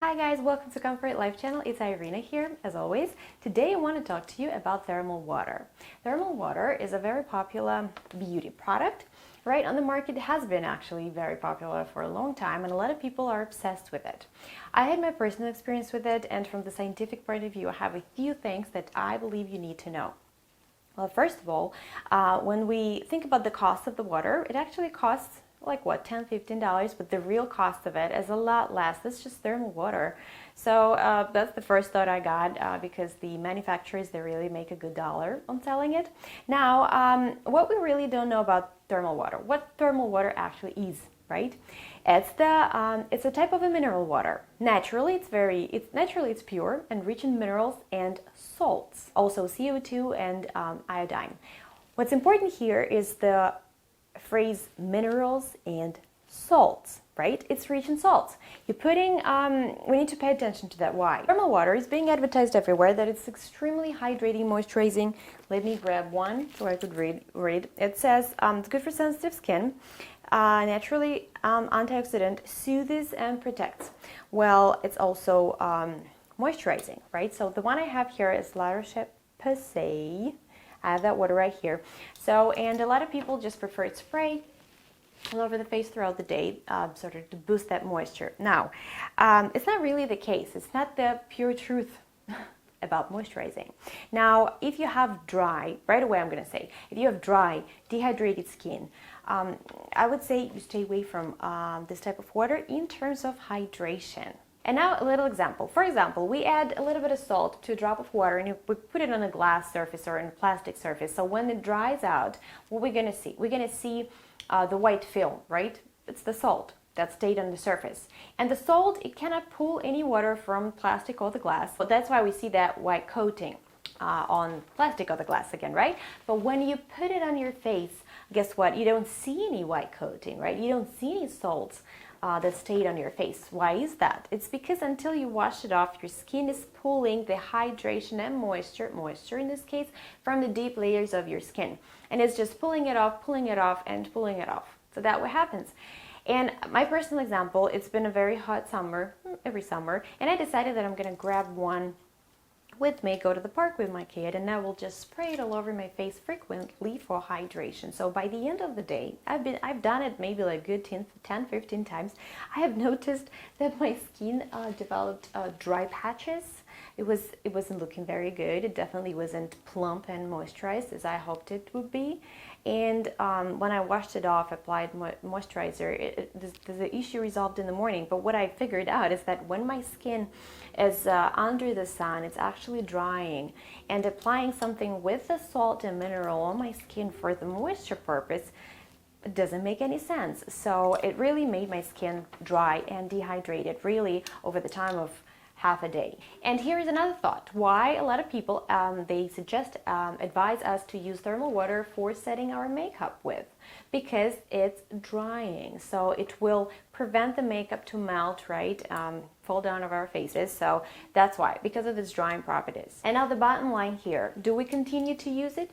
Hi guys, welcome to Comfort Life channel. It's Irina here, as always. Today I want to talk to you about thermal water. Thermal water is a very popular beauty product, right? On the market, it has been actually very popular for a long time, and a lot of people are obsessed with it. I had my personal experience with it, and from the scientific point of view, I have a few things that I believe you need to know. Well, first of all, when we think about the cost of the water, it actually costs like what, $10–15, but the real cost of it is a lot less. It's just thermal water. So that's the first thought I got, because the manufacturers, they really make a good dollar on selling it. Now, what we really don't know about thermal water, what thermal water actually is, right? It's a type of a mineral water. Naturally, it's pure and rich in minerals and salts, also CO2 and iodine. What's important here is the phrase minerals and salts, right? It's rich in salts. We need to pay attention to that. Why? Thermal water is being advertised everywhere that it's extremely hydrating, moisturizing. Let me grab one so I could read. It says it's good for sensitive skin, naturally antioxidant, soothes and protects. Well, it's also moisturizing, right? So the one I have here is La Roche-Posay. I have that water right here. So, and a lot of people just prefer it spray all over the face throughout the day, sort of to boost that moisture. Now, it's not really the case. It's not the pure truth about moisturizing. Now, if you have dry, right away I'm going to say, if you have dry, dehydrated skin, I would say you stay away from this type of water in terms of hydration. And now a little example. For example, we add a little bit of salt to a drop of water and we put it on a glass surface or on a plastic surface. So when it dries out, what we're going to see? We're going to see the white film, right? It's the salt that stayed on the surface. And the salt, it cannot pull any water from plastic or the glass. So that's why we see that white coating on plastic or the glass again, right? But when you put it on your face, guess what? You don't see any white coating, right? You don't see any salts that stayed on your face. Why is that? It's because until you wash it off, your skin is pulling the hydration and moisture in this case, from the deep layers of your skin. And it's just pulling it off, and pulling it off. So that's what happens. And my personal example, it's been a very hot summer, every summer, and I decided that I'm going to grab one with me, go to the park with my kid, and I will just spray it all over my face frequently for hydration. So by the end of the day, I've done it maybe like good 10–15 times. I have noticed that my skin developed dry patches. It wasn't looking very good. It definitely wasn't plump and moisturized as I hoped it would be. And when I washed it off, applied moisturizer, the issue resolved in the morning. But what I figured out is that when my skin is under the sun, it's actually drying, and applying something with the salt and mineral on my skin for the moisture purpose, it doesn't make any sense. So it really made my skin dry and dehydrated, really, over the time of half a day. And here is another thought. Why a lot of people, they advise us to use thermal water for setting our makeup with, because it's drying. So it will prevent the makeup to melt, right, fall down of our faces. So that's why, because of its drying properties. And now the bottom line here, do we continue to use it?